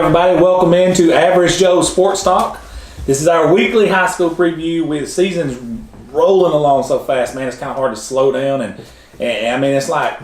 everybody. Welcome into Average Joe Sports Talk. This is our weekly high school preview. With the season's rolling along so fast, man, it's kind of hard to slow down. And I mean, it's like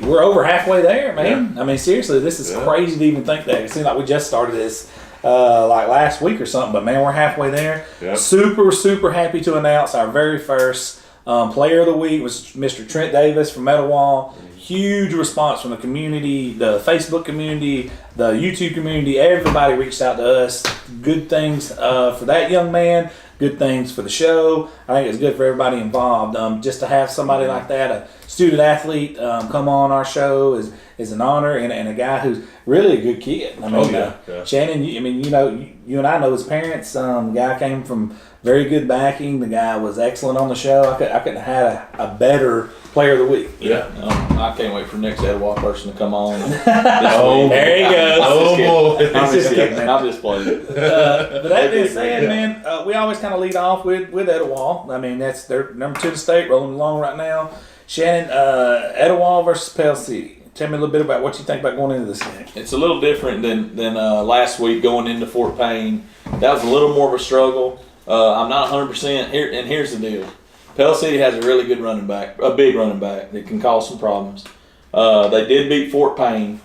we're over halfway there, man. Yeah. I mean, seriously, this is crazy to even think that. It seems like we just started this like last week or something, but man, we're halfway there. Yep. Super happy to announce our very first player of the week was Mr. Trent Davis from Etowah. Huge response from the community, the Facebook community, the YouTube community. Everybody reached out to us. Good things for that young man. Good things for the show. I think it's good for everybody involved. Just to have somebody like that, a student athlete, come on our show is an honor, and a guy who's really a good kid. I mean, Shannon, you and I know his parents. The guy came from very good backing. The guy was excellent on the show. I couldn't have had a better player of the week. Yeah. I can't wait for the next Etowah person to come on. There he goes. Oh, I'm just kidding. I'm just playing. But that being said, man, we always kind of lead off with Etowah. I mean, they're number 2 in the state, rolling along right now. Shannon, Etowah versus Pell City. Tell me a little bit about what you think about going into this game. It's a little different than last week going into Fort Payne. That was a little more of a struggle. I'm not 100% here, and here's the deal. Pell City has a really good running back, a big running back that can cause some problems. They did beat Fort Payne.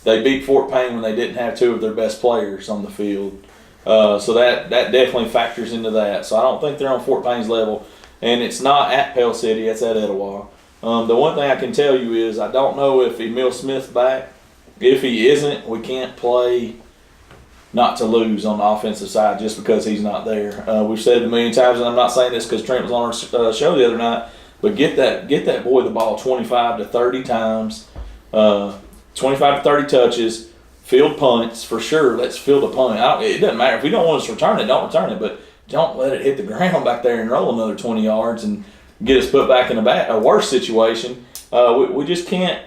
They beat Fort Payne when they didn't have 2 of their best players on the field. So that definitely factors into that. So I don't think they're on Fort Payne's level. And it's not at Pell City, it's at Etowah. The one thing I can tell you is I don't know if Emil Smith's back. If he isn't, we can't play not to lose on the offensive side just because he's not there. We've said it a million times, and I'm not saying this because Trent was on our show the other night, but get that boy the ball 25 to 30 times, 25 to 30 touches, field punts for sure. Let's field a punt. It doesn't matter. If we don't want us to return it, don't return it, but don't let it hit the ground back there and roll another 20 yards and get us put back in a worse situation. We just can't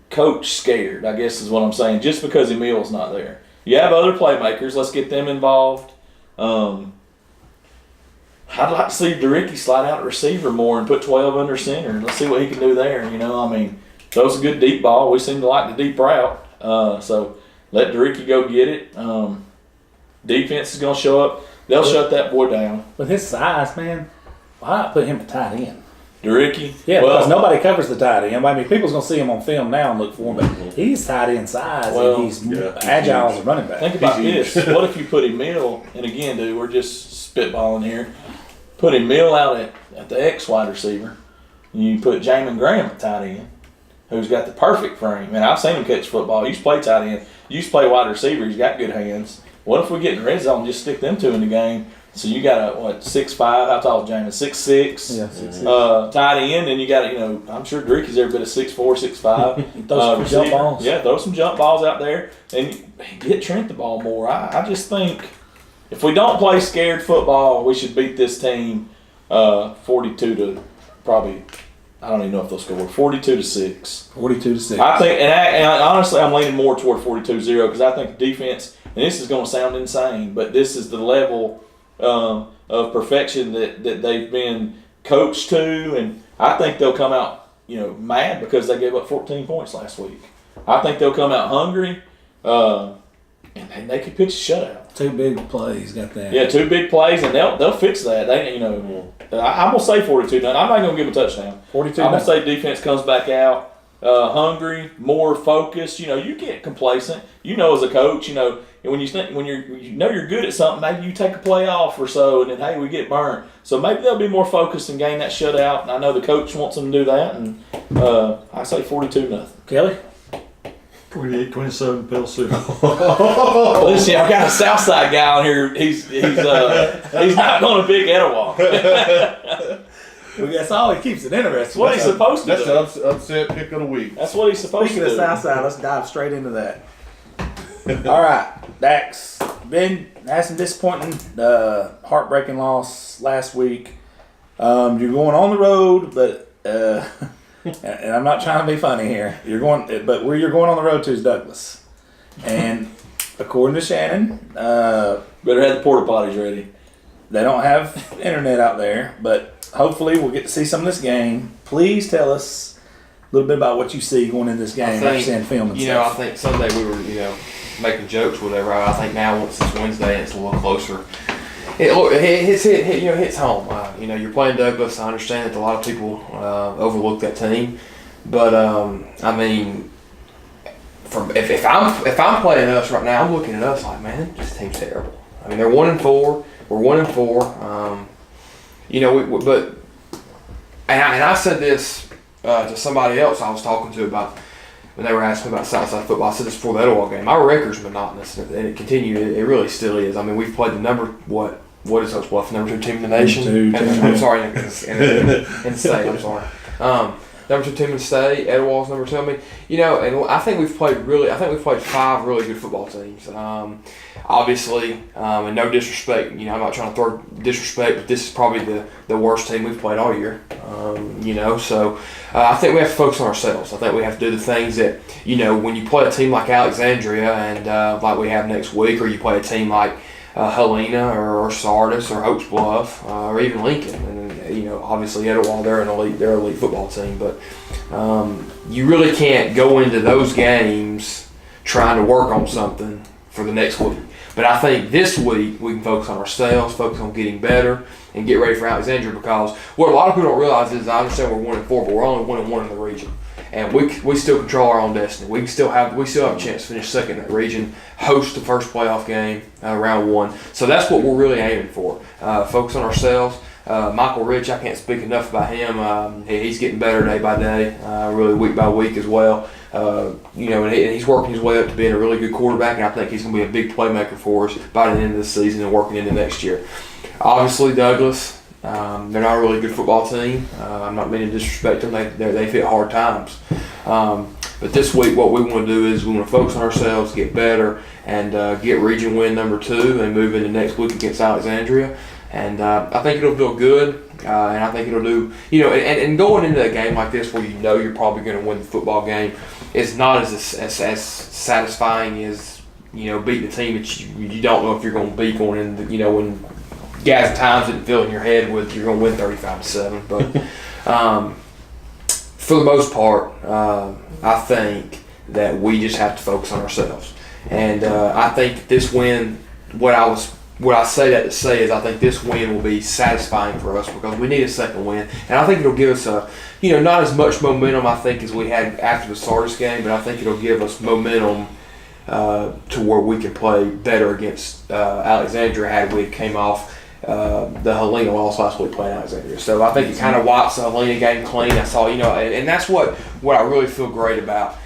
coach scared, I guess is what I'm saying, just because Emil's not there. You have other playmakers. Let's get them involved. I'd like to see DeRicky slide out receiver more and put 12 under center. Let's see what he can do there. Throws a good deep ball. We seem to like the deep route. So let DeRicky go get it. Defense is going to show up. They'll shut that boy down. With his size, man, why not put him at tight end? DeRicky? Yeah, because nobody covers the tight end. I mean, people's going to see him on film now and look for him, but he's tight end size and he's agile as a running back. Think about this. What if you put Emil, and again, dude, we're just spitballing here, put Emil out at the X wide receiver, and you put Jamin Graham at tight end, who's got the perfect frame. And I've seen him catch football. He used to play tight end. He used to play wide receiver. He's got good hands. What if we get in red zone and just stick them 2 in the game? So you got 6'5", how tall is Jamin? 6'6". Yeah, 6'6". Tight end, and you got I'm sure Dricky's every bit of 6'4", 6'5". Throw some jump balls. Yeah, throw some jump balls out there and get Trent the ball more. I just think if we don't play scared football, we should beat this team 42 to probably. I don't even know if they'll score 42 to 6. 42 to 6. I think, and honestly, I'm leaning more toward 42-0 because I think defense. And this is going to sound insane, but this is the level of perfection that they've been coached to, and I think they'll come out, mad because they gave up 14 points last week. I think they'll come out hungry, and they could pitch a shutout. 2 big plays, got that. Yeah, 2 big plays, and they'll fix that. I'm gonna say 42. I'm not gonna give a touchdown. 42. I'm gonna say defense comes back out hungry, more focused. You get complacent. As a coach, and when you're good at something, maybe you take a play off or so, and then hey, we get burnt. So maybe they'll be more focused and gain that shutout. And I know the coach wants them to do that, and I say 42-0. Kelly. 28-27 Pell City. Listen, I've got a Southside guy on here. He's not going to pick Etowah. Well, that's all he keeps it interesting. That's what he's supposed to do. That's the upset pick of the week. That's what he's supposed Speaking to do. of Southside, let's dive straight into that. All right, Dax. Had some disappointing, heartbreaking loss last week. You're going on the road, but and I'm not trying to be funny here. But where you're going on the road to is Douglas, and according to Shannon, better have the porta potties ready. They don't have internet out there, but hopefully we'll get to see some of this game. Please tell us a little bit about what you see going into this game. I think, film and stuff. I think Sunday we were, making jokes, whatever. I think now once it's Wednesday and it's a little closer, it hits home. You're playing Douglas. I understand that a lot of people overlook that team, but I mean, if I'm playing us right now, I'm looking at us like, man, this team's terrible. I mean, they're 1-4. We're 1-4. And I said this to somebody else I was talking to about when they were asking me about Southside football. I said this before the Etowah game. Our record's monotonous, and it continued. It really still is. I mean, we've played the what is Oaks Bluff, number 2 team in the nation? I'm sorry, in the state. I'm sorry. Number 2 team in the state. Etowah's number 2. I mean, and I think we've played 5 really good football teams. Obviously, and no disrespect, I'm not trying to throw disrespect, but this is probably the worst team we've played all year. So I think we have to focus on ourselves. I think we have to do the things that, when you play a team like Alexandria and like we have next week, or you play a team like Helena or Sardis or Oaks Bluff or even Lincoln, and obviously Etowah, they're an elite football team, but you really can't go into those games trying to work on something for the next week. But I think this week we can focus on ourselves, focus on getting better, and get ready for Alexandria, because what a lot of people don't realize is, I understand we're 1-4, but we're only 1-1 in the region, and we still control our own destiny. We still have a chance to finish second in that region, host the first playoff game, round 1. So that's what we're really aiming for. Focus on ourselves. Michael Rich, I can't speak enough about him. He's getting better day by day, really week by week as well. And he's working his way up to being a really good quarterback, and I think he's going to be a big playmaker for us by the end of the season and working into next year. Obviously, Douglas, they're not a really good football team. I'm not meaning to disrespect them. They've hit hard times. But this week, what we want to do is we want to focus on ourselves, get better, and get region win number 2 and move into next week against Alexandria. And I think it'll feel good, and I think it'll do, and going into a game like this where you're probably going to win the football game is not as satisfying as, beating a team that you don't know if you're going to beat going into, when guys at times didn't feel in your head with you're going to win 35-7. But for the most part, I think that we just have to focus on ourselves. And I think this win, what I say that to say is I think this win will be satisfying for us because we need a second win. And I think it'll give us not as much momentum, I think, as we had after the Sardis game, but I think it'll give us momentum to where we can play better against Alexandria had we came off the Helena loss last week playing Alexandria. So I think it kind of wipes the Helena game clean. I saw, and that's what I really feel great about.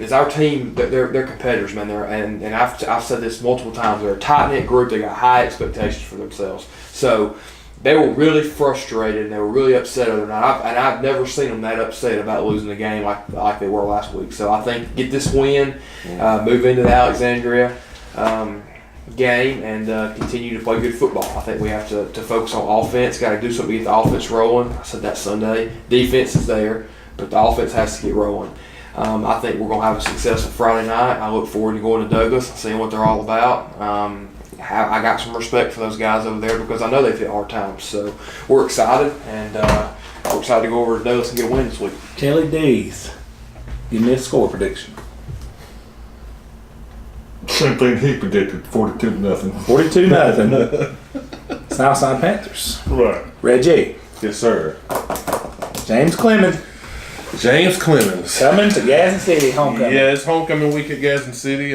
Is our team, they're competitors, man. And I've said this multiple times. They're a tight-knit group. They got high expectations for themselves. So they were really frustrated and they were really upset other night. I've never seen them that upset about losing the game like they were last week. So I think get this win, move into the Alexandria game, and continue to play good football. I think we have to focus on offense. Got to do something to get the offense rolling. I said that Sunday. Defense is there, but the offense has to get rolling. I think we're going to have a successful Friday night. I look forward to going to Douglas and seeing what they're all about. I got some respect for those guys over there because I know they've hit hard times. So we're excited, and we're excited to go over to Douglas and get a win this week. Kelly D's, give me a score prediction. Same thing he predicted, 42-0. 42-0. Southside Panthers. Right. Reggie. Yes, sir. James Clemens. James Clemens. Coming to Gadsden City homecoming. Yeah, it's homecoming week at Gadsden City.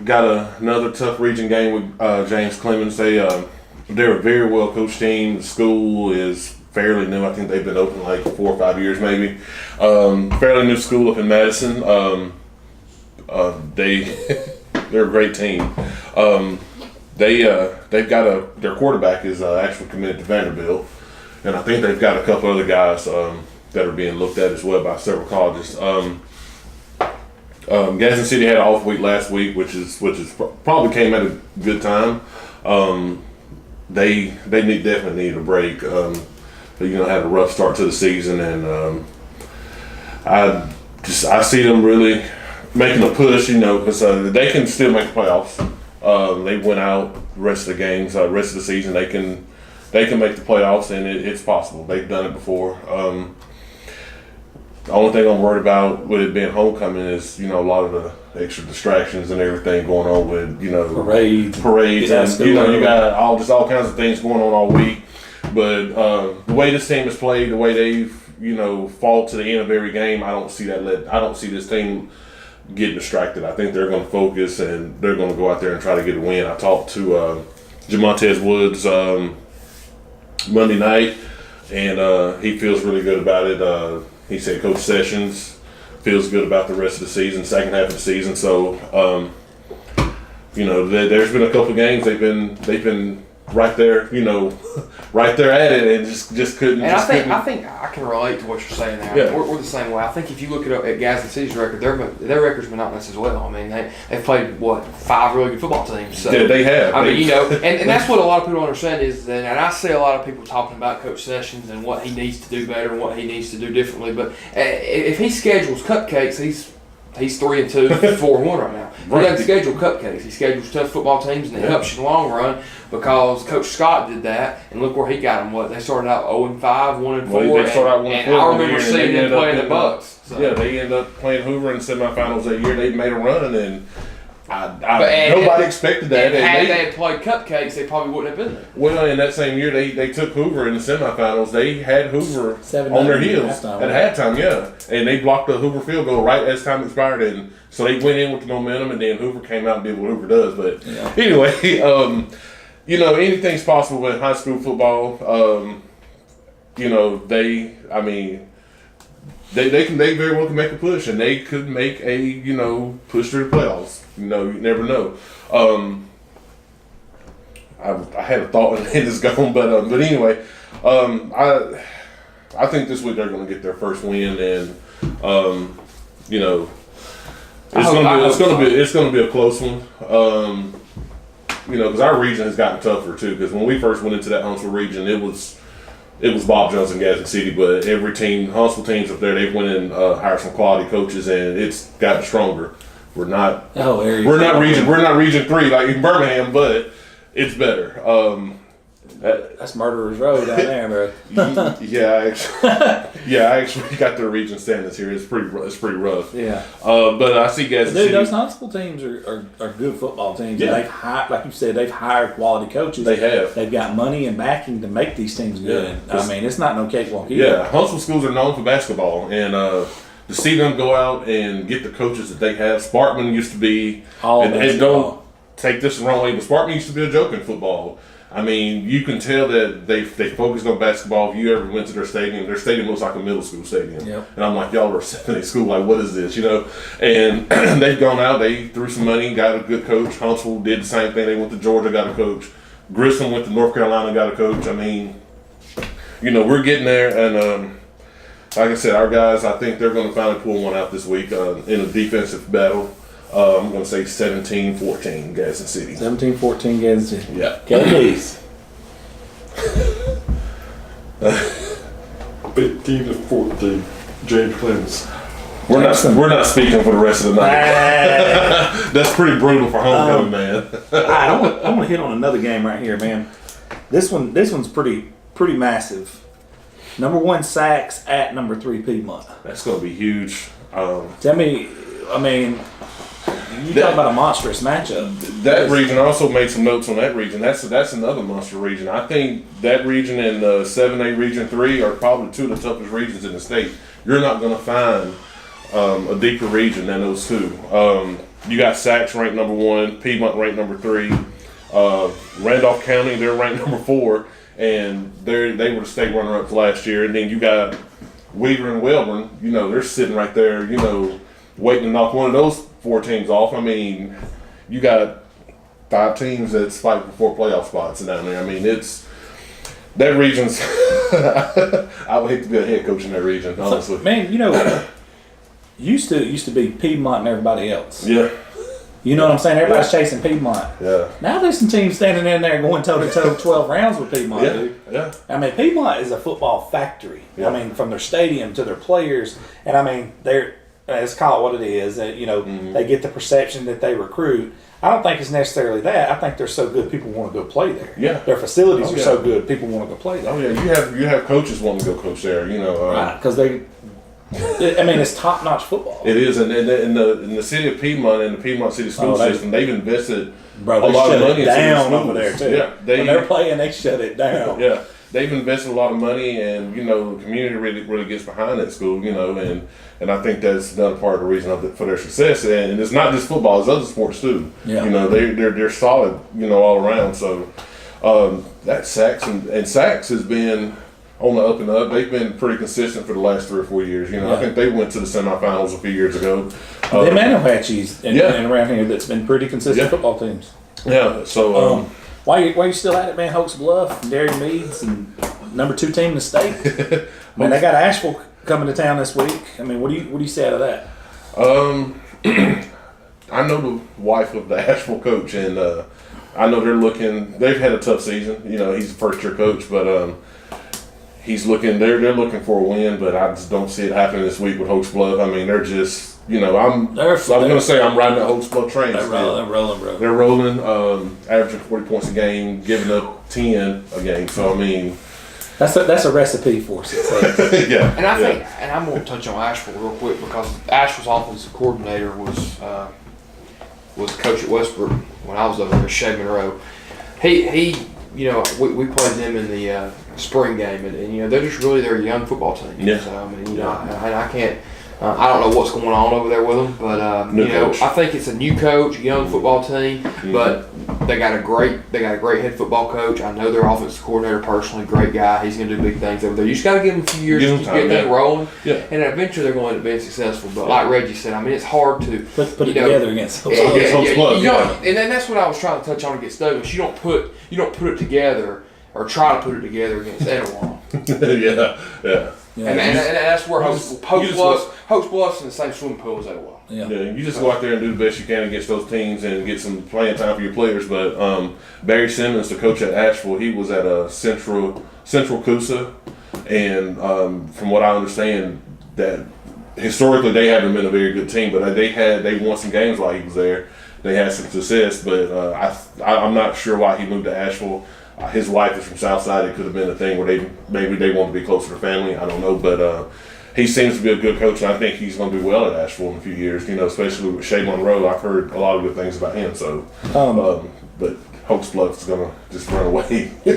Got another tough region game with James Clemens. They're a very well coached team. The school is fairly new. I think they've been open like 4 or 5 years maybe. Fairly new school up in Madison. They're a great team. They've got their quarterback is actually committed to Vanderbilt, and I think they've got a couple other guys that are being looked at as well by several colleges. Gadsden City had an off week last week, which is probably came at a good time. They definitely need a break. Had a rough start to the season, and I see them really making a push. Because they can still make the playoffs. They went out the rest of the games, rest of the season. They can make the playoffs, and it's possible. They've done it before. The only thing I'm worried about with it being homecoming is, a lot of the extra distractions and everything going on with, parades Yeah, and, you got all kinds of things going on all week. But the way this team has played, the way they've, fought to the end of every game, I don't see this team getting distracted. I think they're going to focus and they're going to go out there and try to get a win. I talked to Jamontez Woods Monday night, and he feels really good about it. He said Coach Sessions feels good about the rest of the season, second half of the season. So, there's been a couple of games they've been right there, right there at it, and just couldn't. And I think I can relate to what you're saying there. Yeah. We're the same way. I think if you look at Gadsden City's record, their record's monotonous as well. I mean, they've played 5 really good football teams. So, yeah, they have. I mean, and that's what a lot of people don't understand is that, and I see a lot of people talking about Coach Sessions and what he needs to do better and what he needs to do differently. But if he schedules cupcakes, he's 3-2, 4-1 right now. He doesn't schedule cupcakes. He schedules tough football teams, and it helps you in the long run because Coach Scott did that, and look where he got them. What they started out 0-5, 1-4, Well, they started out 1-4 and I remember and seeing they them ended up playing the in Bucks. So. Yeah, they ended up playing Hoover in semifinals that year. They made a run, and And nobody expected that. And had they they had played cupcakes, they probably wouldn't have been there. Well, in that same year, they took Hoover in the semifinals. They had Hoover 7-9 on their at heels halftime, at halftime, yeah. And they blocked the Hoover field goal right as time expired. And so they went in with the momentum, and then Hoover came out and did what Hoover does. But anyway, anything's possible with high school football. They very well can make a push, and they could make a push through the playoffs. You never know. I had a thought and it's gone, but anyway, I think this week they're going to get their first win, and it's going to be a close one. Because our region has gotten tougher too. Because when we first went into that Huntsville region, it was Bob Jones and Gadsden City, but every team, Huntsville teams up there, they've went and hired some quality coaches, and it's gotten stronger. We're not region 3 like in Birmingham, but it's better. That's Murderer's Row down there, bro. I actually got their region standings here. It's pretty rough. Yeah. But I see Gadsden City. Those Huntsville teams are good football teams. Yeah. And they've hired, like you said, they've hired quality coaches. They have. They've got money and backing to make these teams good. Yeah. I mean, it's not no cakewalk either. Yeah, Huntsville schools are known for basketball, and to see them go out and get the coaches that they have. Sparkman used to be, and don't take this the wrong way, but Sparkman used to be a joke in football. I mean, you can tell that they focused on basketball. If you ever went to their stadium looks like a middle school stadium. Yep. And I'm like, y'all are a school, like, what is this, And they've gone out, they threw some money, got a good coach. Huntsville did the same thing. They went to Georgia, got a coach. Grissom went to North Carolina, got a coach. I mean, we're getting there, and like I said, our guys, I think they're going to finally pull one out this week in a defensive battle. I'm going to say 17-14, Gadsden City. 17-14 Gadsden City. Yeah. Case. 15-14, James Clemens. We're not speaking for the rest of the night. That's pretty brutal for homecoming, man. I want to hit on another game right here, man. This one's pretty massive. Number 1 Sachs at number 3 Piedmont. That's going to be huge. Tell me, I mean, you talk about a monstrous matchup. That region, I also made some notes on that region. That's another monster region. I think that region and 7A Region 3 are probably 2 of the toughest regions in the state. You're not going to find a deeper region than those 2. You got Sachs ranked number 1, Piedmont ranked number 3, Randolph County, they're ranked number 4, and they were the state runner-ups last year. And then you got Weaver and Welborn, they're sitting right there, waiting to knock one of those 4 teams off. I mean, you got 5 teams that's fighting for 4 playoff spots down there. I mean, that region's. I would hate to be a head coach in that region, honestly. Man, used to be Piedmont and everybody else. Yeah. You know what I'm saying? Everybody's chasing Piedmont. Yeah. Now there's some teams standing in there going toe-to-toe 12 rounds with Piedmont, dude. Yeah. I mean, Piedmont is a football factory. Yeah. I mean, from their stadium to their players. And, I mean, let's call it what it is. They get the perception that they recruit. I don't think it's necessarily that. I think they're so good people want to go play there. Yeah. Their facilities are so good people want to go play there. Oh, yeah. You have coaches wanting to go coach there, Right, because they I mean, it's top-notch football. It is, and in the city of Piedmont and the Piedmont City School system, they've invested Bro, a they lot of shut money it into down the over there, schools. too. Yeah, When they're playing, they shut it down. Yeah, they've invested a lot of money, and the community really gets behind that school. And I think that's another part of the reason for their success. And it's not just football; it's other sports too. Yeah. They're solid, all around. So that Sachs and Sachs has been on the up and up. They've been pretty consistent for the last 3 or 4 years. I think they went to the semifinals a few years ago. Them Apaches and Yeah. around here that's been pretty consistent Yeah. football teams. Yeah. So. Why you still at it, man? Hoax Bluff, and Dairy Meads, and number 2 team in the state. Man, they got Asheville coming to town this week. I mean, what do you say out of that? I know the wife of the Asheville coach, and I know they've had a tough season. He's a first-year coach, but he's looking. They're looking for a win, but I just don't see it happening this week with Hoax Bluff. I mean, they're just. I'm going to say I'm riding the Hoax Bluff train. They're rolling, bro. They're rolling, averaging 40 points a game, giving up 10 a game. So I mean, that's a recipe for success. yeah. And I think, and I'm going to touch on Asheville real quick because Asheville's offensive coordinator was coach at Westbrook when I was over there, Shay Monroe. He we played them in the spring game, and they're just really they're a young football team. Yeah. So I mean, I can't. I don't know what's going on over there with them, but coach. I think it's a new coach, young football team, but they got a great head football coach. I know their offensive coordinator personally, great guy. He's going to do big things over there. You just got to give them a few years to get that rolling, Yeah. and eventually they're going to end up being successful. But like Reggie said, I mean, it's hard to Put it together against Hoax yeah, Bluff. Against Hoax Bluff, yeah. and then that's what I was trying to touch on against Douglas. You don't put it together or try to put it together against Etowah. yeah. Yeah. And that's where Hoax just- Bluff's in the same swimming pool as Etowah. Yeah. Yeah, you just go out there and do the best you can against those teams and get some playing time for your players. But Barry Simmons, the coach at Asheville, he was at a Central Coosa, and from what I understand, that historically they haven't been a very good team, but they won some games while he was there. They had some success, but I'm not sure why he moved to Asheville. His wife is from Southside. It could have been a thing where they want to be closer to family. I don't know, but he seems to be a good coach, and I think he's going to do well at Asheville in a few years. Especially with Shay Monroe, I've heard a lot of good things about him. So, but Hoax Bluff's going to just run away. we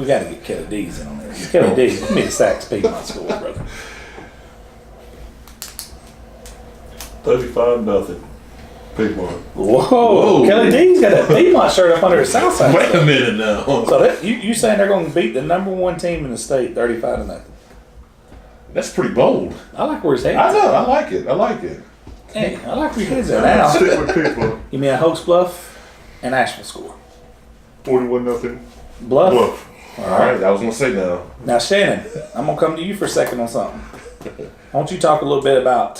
got to get Kelly D's in on this. Kelly D's, give me the Sachs Piedmont School, brother. 35-0. Piedmont. Whoa. Kelly D's got that Piedmont shirt up under his Southside. Wait a minute now. So that you saying they're going to beat the number 1 team in the state 35-0? That's pretty bold. I like where his head's I at. know. I like it. Hey, I like where your head's at now. Stick with Piedmont. Give me a Hoax Bluff and Asheville score. 41-0. Bluff. Bluff. All right, I was going to say now. Now, Shannon, I'm going to come to you for a second on something. I want you to talk a little bit about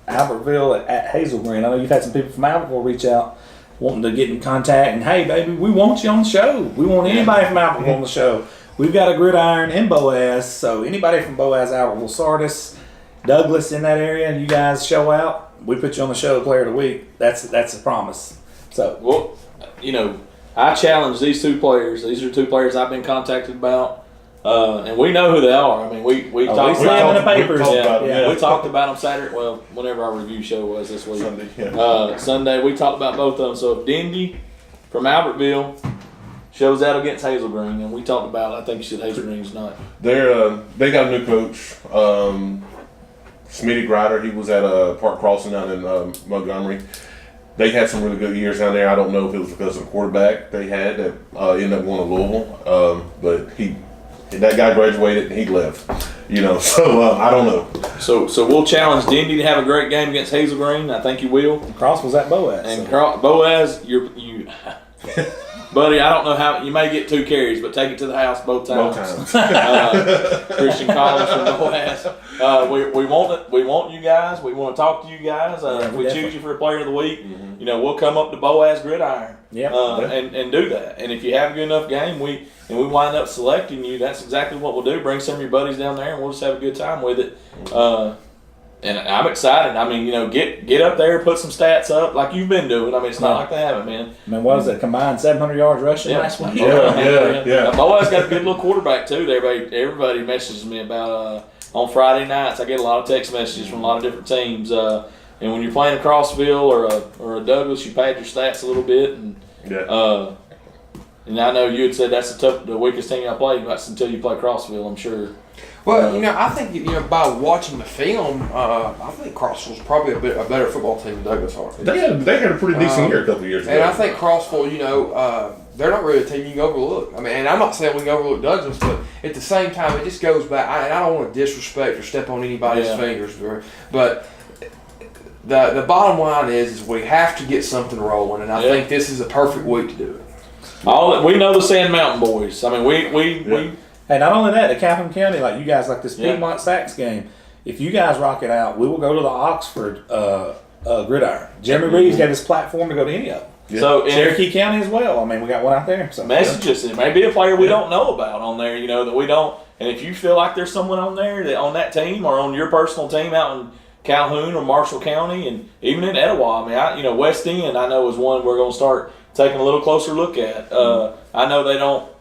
Albertville at Hazel Green. I know you've had some people from Albertville reach out wanting to get in contact. And, hey, baby, we want you on the show. We want anybody from Albertville on the show. We've got a Gridiron in Boaz. So anybody from Boaz, Albertville, Sardis, Douglas in that area, and you guys show out, we put you on the show Player of the Week. That's a promise. So, Well, I challenge these 2 players. These are 2 players I've been contacted about. And we know who they are. I mean, we talked we slam in the about papers. them. Yeah. We talked about them Saturday. Well, whenever our review show was this week. Sunday, yeah. Sunday, we talked about both of them. So if Dingy from Albertville shows out against Hazel Green, and we talked about, I think you said Hazel Green's not. They got a new coach, Smitty Grider. He was at Park Crossing down in Montgomery. They had some really good years down there. I don't know if it was because of the quarterback they had that ended up going to Louisville, but that guy graduated and he left. So I don't know. So we'll challenge Dingy to have a great game against Hazel Green. I think you will. Cross was at Boaz. And so. Boaz, you buddy, I don't know how you may get 2 carries, but take it to the house both times. Christian Collins from Boaz. We want you guys. We want to talk to you guys. If we choose you for a Player of the Week, we'll come up to Boaz Gridiron. Yep. And do that. And if you have a good enough game, we wind up selecting you, that's exactly what we'll do. Bring some of your buddies down there, and we'll just have a good time with it. And I'm excited. I mean, get up there, put some stats up like you've been doing. I mean, it's not like they haven't, man. I mean, what was it? Combined 700 yards rushing last week? Yeah. Boaz got a good little quarterback too. Everybody messages me about on Friday nights, I get a lot of text messages from a lot of different teams. And when you're playing a Crossville or a Douglas, you pad your stats a little bit. And I know you had said that's the weakest team I played until you play Crossville, I'm sure. Well, I think by watching the film, I think Crossville's probably a better football team than Douglas are. They had a pretty decent year a couple of years ago. And I think Crossville, they're not really a team you can overlook. I mean, and I'm not saying we can overlook Douglas, but at the same time, it just goes back. And I don't want to disrespect or step on anybody's fingers, but the bottom line is we have to get something rolling, and I think this is a perfect week to do it. We know the Sand Mountain boys. I mean, we Hey, not only that, the Calhoun County, like you guys, like this Piedmont Sacks game, if you guys rock it out, we will go to the Oxford gridiron. Jeremy Reeves got his platform to go to any of them. Yeah. So Cherokee County as well. I mean, we got one out there. So message us. It may be a player we don't know about on there, that we don't. And if you feel like there's someone on there on that team or on your personal team out in Calhoun or Marshall County, and even in Etowah, I mean, West End, I know is one we're going to start taking a little closer look at. I know they don't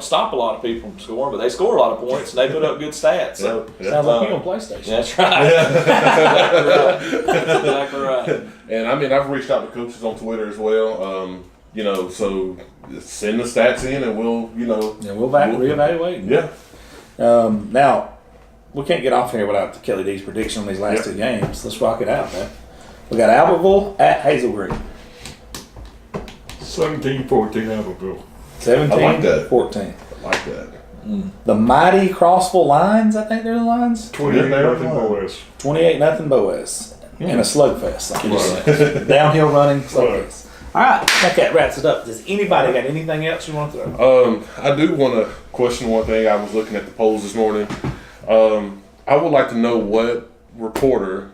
stop a lot of people from scoring, but they score a lot of points and they put up good stats. So sounds like you on PlayStation. That's right. That's exactly right. And I mean, I've reached out to coaches on Twitter as well. So send the stats in, and we'll reevaluate. Yeah. Now, we can't get off here without Kelly D's prediction on these last two games. Let's rock it out, man. We got Albertville at Hazel Green. 17-14 Albertville. 17, I like that. 14. I like that. The mighty Crossville Lions, I think they're the Lions. 28-0 Boas. 28-0 Boas. And a slugfest, like you said. Downhill running, slugfest. All right, I think that wraps it up. Does anybody got anything else you want to throw? I do want to question one thing. I was looking at the polls this morning. I would like to know what reporter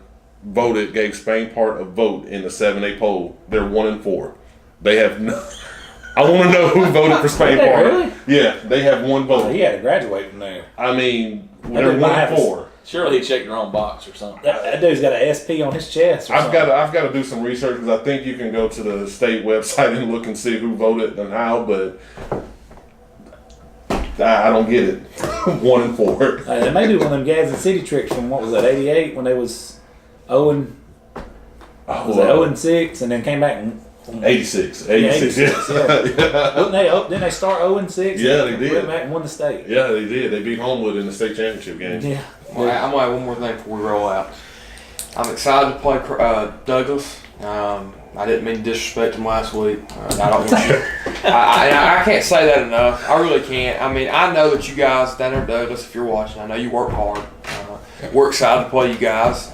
gave Spain Park a vote in the 7A poll. They're 1-4. They have no. I want to know who voted for Spain Did they Park. really? Yeah, they have one vote. He had to graduate from there. I mean, That they're didn't have 1-4. Surely he checked their own box or something. That dude's got an SP on his chest. Or I've got to do some research because I think you can go to the state website and look and see who voted and how, but I don't get it. 1-4. They may do one of them Gadsden City tricks from, what was that, 88 when they was 0 and 6 and then came back and 86. Yeah, 86. 86, Didn't they start 0 and 6? Yeah, they and did. Went back and won the state. Yeah, they did. They beat Homewood in the state championship game. Yeah. Well, I'm going to add one more thing before we roll out. I'm excited to play Douglas. I didn't mean to disrespect him last week. I don't want you. I can't say that enough. I really can't. I mean, I know that you guys down there at Douglas, if you're watching, I know you work hard. We're excited to play you guys,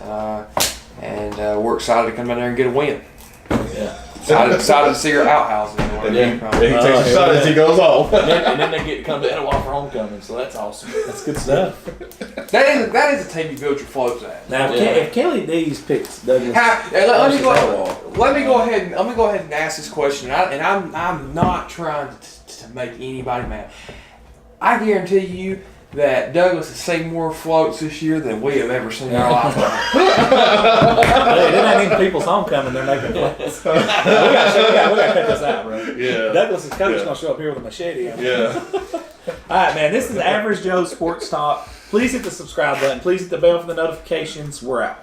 and we're excited to come in there and get a win. Yeah. Excited to see your outhousing. And he takes a shot as he goes off. And then they get to come to Etowah for homecoming, so that's awesome. That's good stuff. That is a team you build your floats at. Now, if Kelly D's picks Douglas, Let me go versus ahead and ask this question, and I'm not trying to make anybody mad. I guarantee you that Douglas has seen more floats this year than we have ever seen in our lifetime. Hey, they're not even people's homecoming. They're making plays. we got to cut this out, bro. Yeah. Douglas's coach going to show up here with a machete. Yeah. All right, man. This is Average Joe Sports Talk. Please hit the subscribe button. Please hit the bell for the notifications. We're out.